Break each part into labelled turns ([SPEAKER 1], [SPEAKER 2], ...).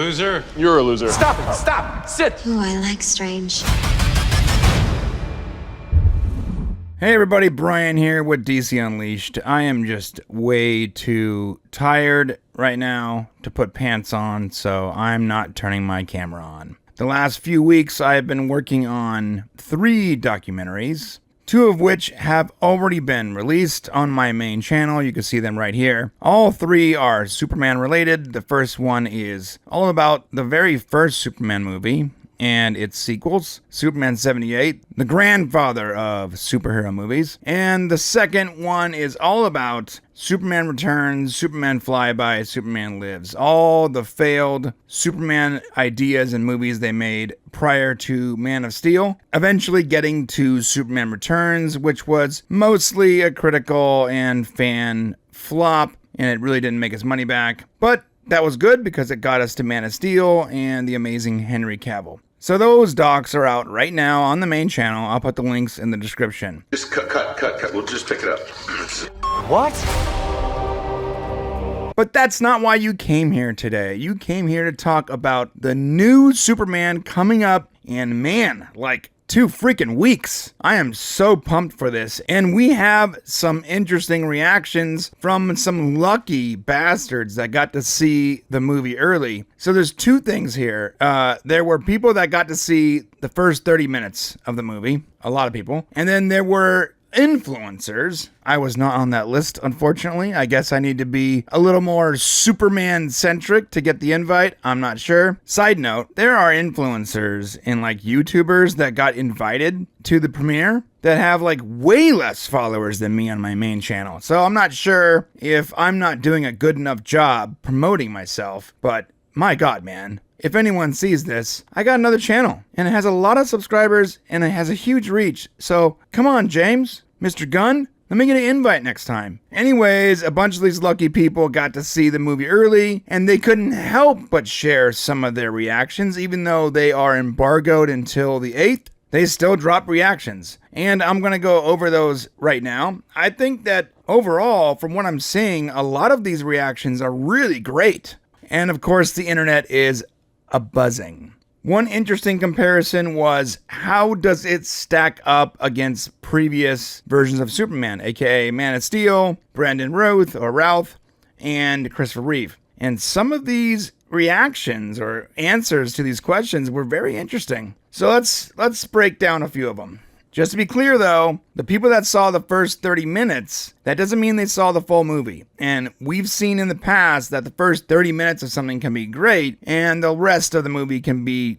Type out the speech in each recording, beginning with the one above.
[SPEAKER 1] loser.
[SPEAKER 2] You're a loser.
[SPEAKER 1] Stop, sit.
[SPEAKER 3] Oh, I like strange.
[SPEAKER 4] Hey everybody, Brian here with DC Unleashed. I am just way too tired right now to put pants on, so I'm not turning my camera on. The last few weeks I have been working on 3 documentaries, 2 of which have already been released on my main channel. You can see them right here. All 3 are Superman related. The first one is all about the very first Superman movie and its sequels, Superman 78, the grandfather of superhero movies. And the second one is all about Superman Returns, Superman Flyby, Superman Lives, all the failed Superman ideas and movies they made prior to Man of Steel, eventually getting to Superman Returns, which was mostly a critical and fan flop, and it really didn't make its money back. But that was good because it got us to Man of Steel and the amazing Henry Cavill. So those docs are out right now on the main channel. I'll put the links in the description.
[SPEAKER 5] Just cut. We'll just pick it up.
[SPEAKER 1] What?
[SPEAKER 4] But that's not why you came here today. You came here to talk about the new Superman coming up in, man, like 2 freaking weeks. I am so pumped for this. And we have some interesting reactions from some lucky bastards that got to see the movie early. So there's 2 things here. There were people that got to see the first 30 minutes of the movie. A lot of people. And then there were influencers. I was not on that list, unfortunately. I guess I need to be a little more Superman-centric to get the invite. I'm not sure. Side note, there are influencers and like YouTubers that got invited to the premiere that have like way less followers than me on my main channel. So I'm not sure if I'm not doing a good enough job promoting myself, but my God, man. If anyone sees this, I got another channel, and it has a lot of subscribers, and it has a huge reach. So, come on, James, Mr. Gunn, let me get an invite next time. Anyways, a bunch of these lucky people got to see the movie early, and they couldn't help but share some of their reactions, even though they are embargoed until the 8th. They still drop reactions, and I'm going to go over those right now. I think that overall, from what I'm seeing, a lot of these reactions are really great. And of course, the internet is a buzzing. One interesting comparison was how does it stack up against previous versions of Superman, aka Man of Steel, Brandon Routh, and Christopher Reeve. And some of these reactions or answers to these questions were very interesting. So let's break down a few of them. Just to be clear though, the people that saw the first 30 minutes, that doesn't mean they saw the full movie. And we've seen in the past that the first 30 minutes of something can be great and the rest of the movie can be,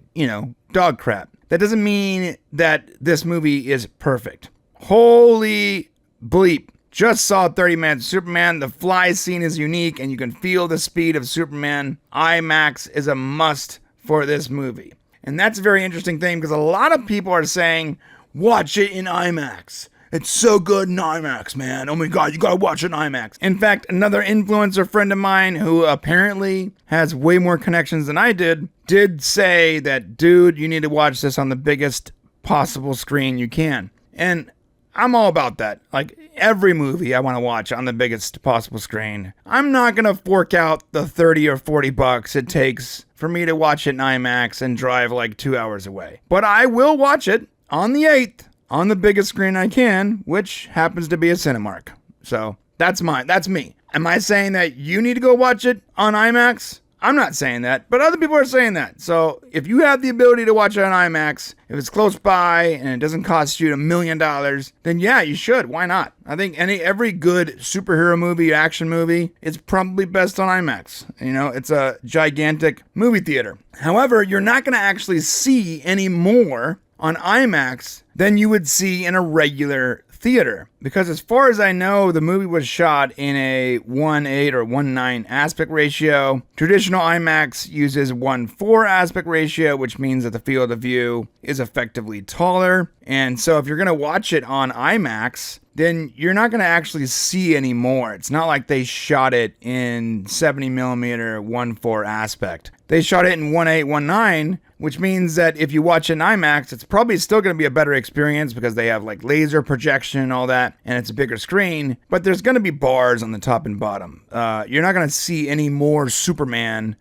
[SPEAKER 4] dog crap. That doesn't mean that this movie is perfect. Holy bleep. Just saw 30 minutes of Superman. The fly scene is unique and you can feel the speed of Superman. IMAX is a must for this movie. And that's a very interesting thing because a lot of people are saying, watch it in IMAX. It's so good in IMAX, man. Oh my God, you gotta watch it in IMAX. In fact, another influencer friend of mine who apparently has way more connections than I did say that, dude, you need to watch this on the biggest possible screen you can. And I'm all about that. Like every movie I want to watch on the biggest possible screen. I'm not gonna fork out the 30 or 40 bucks it takes for me to watch it in IMAX and drive like 2 hours away. But I will watch it on the 8th, on the biggest screen I can, which happens to be a Cinemark. So, that's mine. That's me. Am I saying that you need to go watch it on IMAX? I'm not saying that, but other people are saying that. So, if you have the ability to watch it on IMAX, if it's close by and it doesn't cost you $1 million, then yeah, you should. Why not? I think every good superhero movie, action movie, is probably best on IMAX. It's a gigantic movie theater. However, you're not going to actually see any more on IMAX than you would see in a regular theater. Because as far as I know, the movie was shot in a 1:8 or 1:9 aspect ratio. Traditional IMAX uses 1:4 aspect ratio, which means that the field of view is effectively taller. And so if you're going to watch it on IMAX, then you're not going to actually see any more. It's not like they shot it in 70mm 1:4 aspect. They shot it in 1:8, 1:9, which means that if you watch it in IMAX, it's probably still going to be a better experience because they have like laser projection and all that. that, and it's a bigger screen, but there's going to be bars on the top and bottom. You're not going to see any more Superman,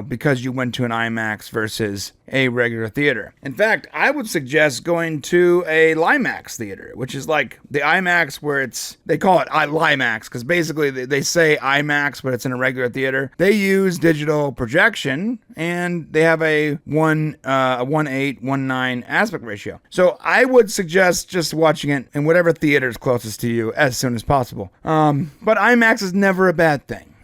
[SPEAKER 4] because you went to an IMAX versus a regular theater. In fact, I would suggest going to a Limax theater, which is like the IMAX where they call it Limax, because basically they say IMAX, but it's in a regular theater. They use digital projection, and they have a 1:8:9 aspect ratio. So I would suggest just watching it in whatever theater is closest to you as soon as possible. But IMAX is never a bad thing,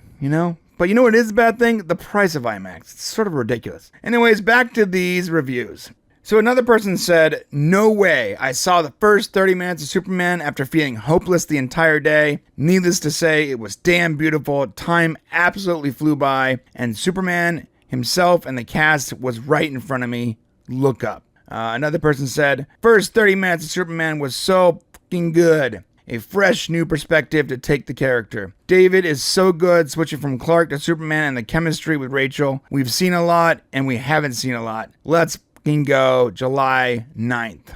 [SPEAKER 4] But you know what is a bad thing? The price of IMAX. It's sort of ridiculous. Anyways, back to these reviews. So another person said, "No way. I saw the first 30 minutes of Superman after feeling hopeless the entire day. Needless to say, it was damn beautiful. Time absolutely flew by. And Superman himself and the cast was right in front of me. Look up." Another person said, "First 30 minutes of Superman was so fucking good. A fresh new perspective to take the character. David is so good switching from Clark to Superman, and the chemistry with Rachel. We've seen a lot and we haven't seen a lot. Let's fucking go. July 9th.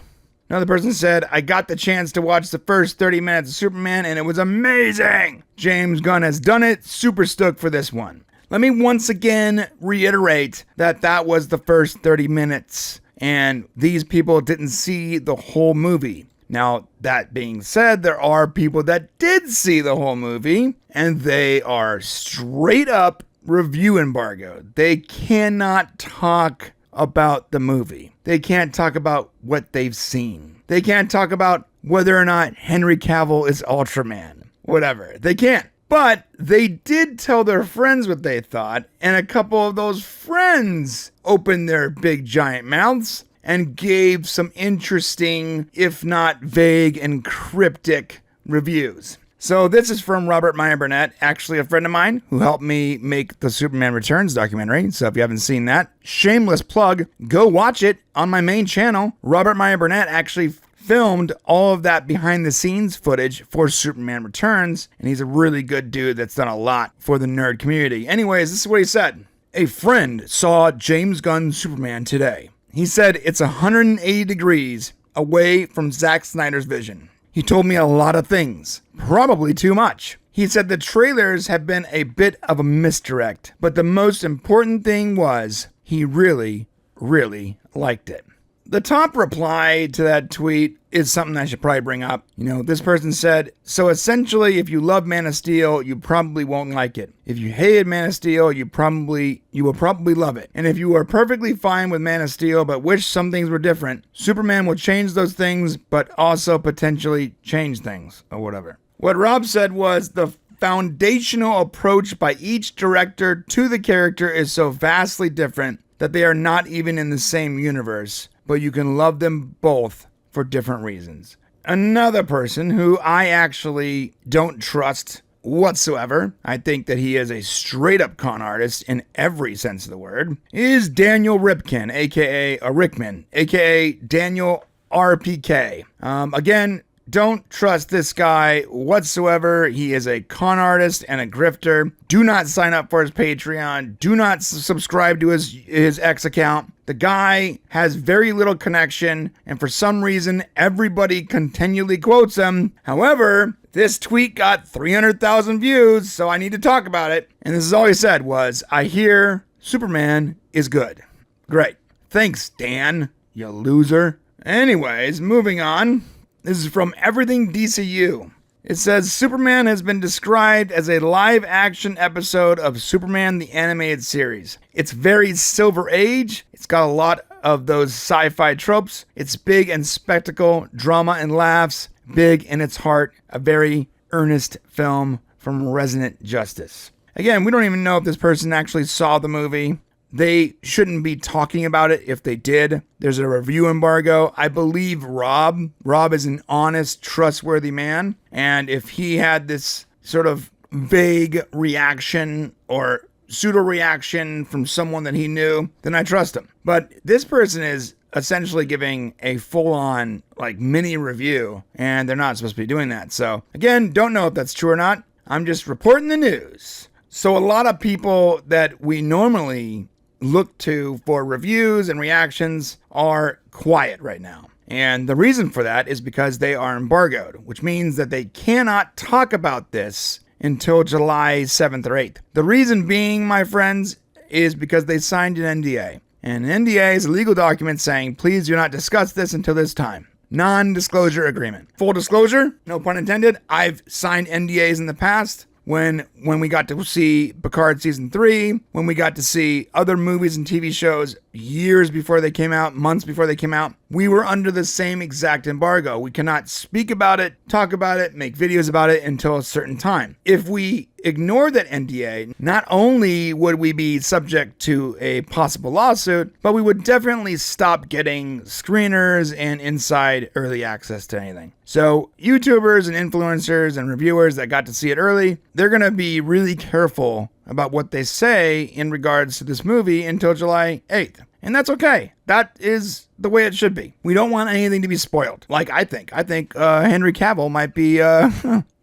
[SPEAKER 4] Another person said, "I got the chance to watch the first 30 minutes of Superman and it was amazing. James Gunn has done it. Super stoked for this one." Let me once again reiterate that was the first 30 minutes and these people didn't see the whole movie. Now, that being said, there are people that did see the whole movie, and they are straight up review embargoed. They cannot talk about the movie. They can't talk about what they've seen. They can't talk about whether or not Henry Cavill is Ultraman. Whatever. They can't. But they did tell their friends what they thought, and a couple of those friends opened their big giant mouths and gave some interesting, if not vague and cryptic, reviews. So this is from Robert Meyer Burnett, actually a friend of mine who helped me make the Superman Returns documentary. So if you haven't seen that, shameless plug, go watch it on my main channel. Robert Meyer Burnett actually filmed all of that behind the scenes footage for Superman Returns, and he's a really good dude that's done a lot for the nerd community. Anyways, this is what he said. "A friend saw James Gunn Superman today. He said it's 180 degrees away from Zack Snyder's vision. He told me a lot of things, probably too much. He said the trailers have been a bit of a misdirect, but the most important thing was he really, really liked it." The top reply to that tweet is something I should probably bring up. This person said, "So essentially, if you love Man of Steel, you probably won't like it. If you hated Man of Steel, you will probably love it. And if you are perfectly fine with Man of Steel, but wish some things were different, Superman will change those things, but also potentially change things," or whatever. What Rob said was, "The foundational approach by each director to the character is so vastly different that they are not even in the same universe, but you can love them both for different reasons." Another person who I actually don't trust whatsoever, I think that he is a straight up con artist in every sense of the word, is Daniel Ripken, aka Rickman, aka Daniel RPK. Again, don't trust this guy whatsoever. He is a con artist and a grifter. Do not sign up for his Patreon. Do not subscribe to his X account. The guy has very little connection, and for some reason, everybody continually quotes him. However, this tweet got 300,000 views, so I need to talk about it. And this is all he said was, "I hear Superman is good." Great. Thanks, Dan, you loser. Anyways, moving on. This is from Everything DCU. It says, "Superman has been described as a live-action episode of Superman the Animated Series. It's very Silver Age. It's got a lot of those sci-fi tropes. It's big and spectacle, drama and laughs, big in its heart, a very earnest film from Resonant Justice." Again, we don't even know if this person actually saw the movie. They shouldn't be talking about it if they did. There's a review embargo. I believe Rob is an honest, trustworthy man. And if he had this sort of vague reaction or pseudo reaction from someone that he knew, then I trust him. But this person is essentially giving a full-on mini review, and they're not supposed to be doing that. So again, don't know if that's true or not. I'm just reporting the news. So a lot of people that we normally look to for reviews and reactions are quiet right now. And the reason for that is because they are embargoed, which means that they cannot talk about this until July 7th or 8th. The reason being, my friends, is because they signed an NDA. And an NDA is a legal document saying, please do not discuss this until this time. Non-disclosure agreement. Full disclosure, no pun intended, I've signed NDAs in the past. When we got to see Picard Season 3, when we got to see other movies and TV shows years before they came out, months before they came out, we were under the same exact embargo. We cannot speak about it, talk about it, make videos about it until a certain time. If we ignore that NDA, not only would we be subject to a possible lawsuit, but we would definitely stop getting screeners and inside early access to anything. So YouTubers and influencers and reviewers that got to see it early, they're going to be really careful about what they say in regards to this movie until July 8th. And that's okay. That is the way it should be. We don't want anything to be spoiled. Like I think Henry Cavill might be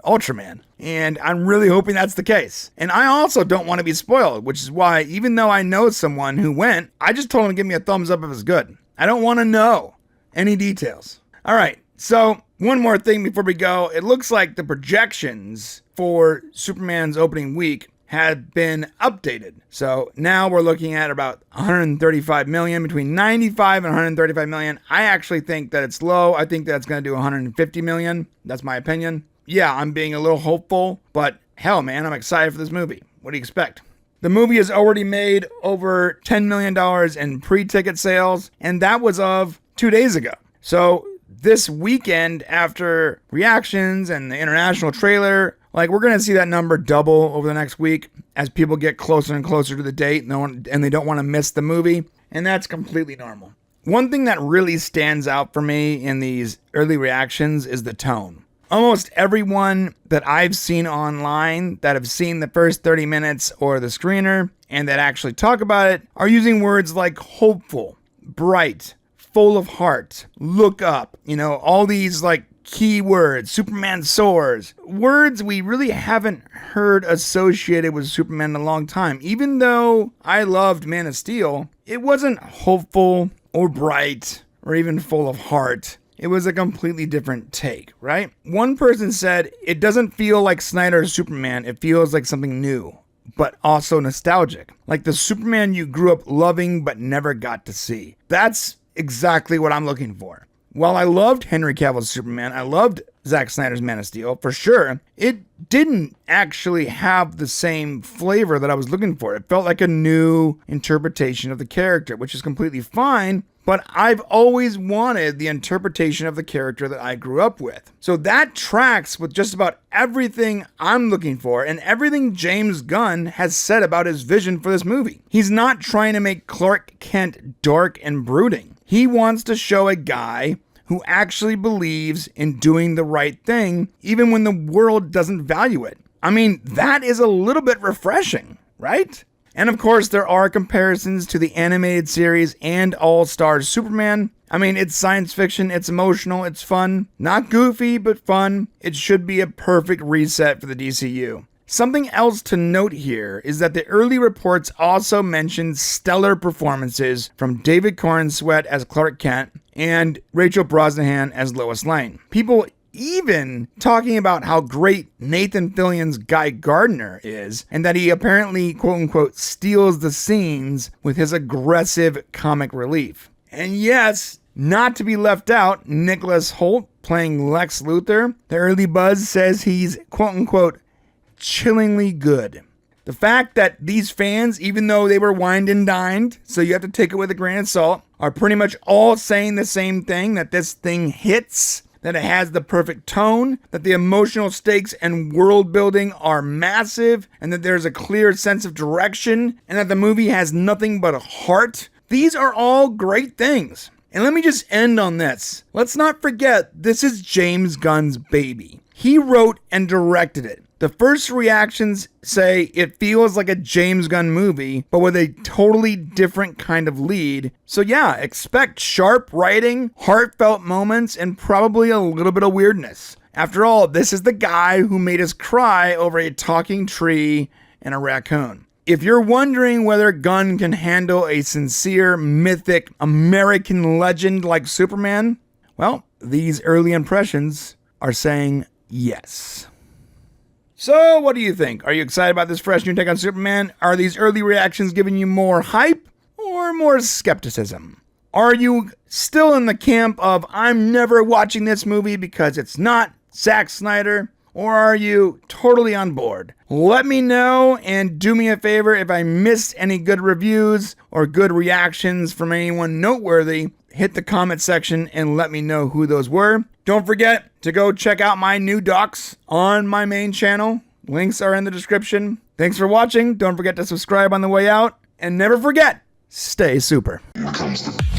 [SPEAKER 4] Ultraman. And I'm really hoping that's the case. And I also don't want to be spoiled, which is why, even though I know someone who went, I just told him to give me a thumbs up if it's good. I don't want to know any details. All right, so one more thing before we go. It looks like the projections for Superman's opening week had been updated. So now we're looking at about 135 million, between 95 and 135 million. I actually think that it's low. I think that's going to do 150 million. That's my opinion. Yeah, I'm being a little hopeful, but hell, man, I'm excited for this movie. What do you expect? The movie has already made over $10 million in pre-ticket sales, and that was of 2 days ago. So this weekend, after reactions and the international trailer, like, we're going to see that number double over the next week as people get closer and closer to the date and they don't want to miss the movie, and that's completely normal. One thing that really stands out for me in these early reactions is the tone. Almost everyone that I've seen online that have seen the first 30 minutes or the screener and that actually talk about it are using words like hopeful, bright, full of heart, look up, all these like key words, Superman soars, words we really haven't heard associated with Superman in a long time. Even though I loved Man of Steel, it wasn't hopeful or bright or even full of heart. It was a completely different take, right? One person said, it doesn't feel like Snyder's Superman, it feels like something new, but also nostalgic. Like the Superman you grew up loving but never got to see. That's exactly what I'm looking for. While I loved Henry Cavill's Superman, I loved Zack Snyder's Man of Steel, for sure, it didn't actually have the same flavor that I was looking for. It felt like a new interpretation of the character, which is completely fine. But I've always wanted the interpretation of the character that I grew up with. So that tracks with just about everything I'm looking for and everything James Gunn has said about his vision for this movie. He's not trying to make Clark Kent dark and brooding. He wants to show a guy who actually believes in doing the right thing, even when the world doesn't value it. I mean, that is a little bit refreshing, right? And of course, there are comparisons to the animated series and All-Star Superman. I mean, it's science fiction, it's emotional, it's fun. Not goofy, but fun. It should be a perfect reset for the DCU. Something else to note here is that the early reports also mentioned stellar performances from David Corenswet as Clark Kent and Rachel Brosnahan as Lois Lane. People even talking about how great Nathan Fillion's Guy Gardner is, and that he apparently, quote-unquote, steals the scenes with his aggressive comic relief. And yes, not to be left out, Nicholas Hoult playing Lex Luthor. The early buzz says he's, quote-unquote, chillingly good. The fact that these fans, even though they were wined and dined, so you have to take it with a grain of salt, are pretty much all saying the same thing, that this thing hits, that it has the perfect tone, that the emotional stakes and world building are massive, and that there's a clear sense of direction, and that the movie has nothing but a heart. These are all great things. And let me just end on this. Let's not forget, this is James Gunn's baby. He wrote and directed it. The first reactions say it feels like a James Gunn movie, but with a totally different kind of lead. So yeah, expect sharp writing, heartfelt moments, and probably a little bit of weirdness. After all, this is the guy who made us cry over a talking tree and a raccoon. If you're wondering whether Gunn can handle a sincere, mythic, American legend like Superman, Well, these early impressions are saying yes. So, what do you think? Are you excited about this fresh new take on Superman? Are these early reactions giving you more hype or more skepticism? Are you still in the camp of, I'm never watching this movie because it's not Zack Snyder? Or are you totally on board? Let me know, and do me a favor, if I missed any good reviews or good reactions from anyone noteworthy, hit the comment section and let me know who those were. Don't forget to go check out my new docs on my main channel. Links are in the description. Thanks for watching. Don't forget to subscribe on the way out. And never forget, stay super.
[SPEAKER 5] Here comes the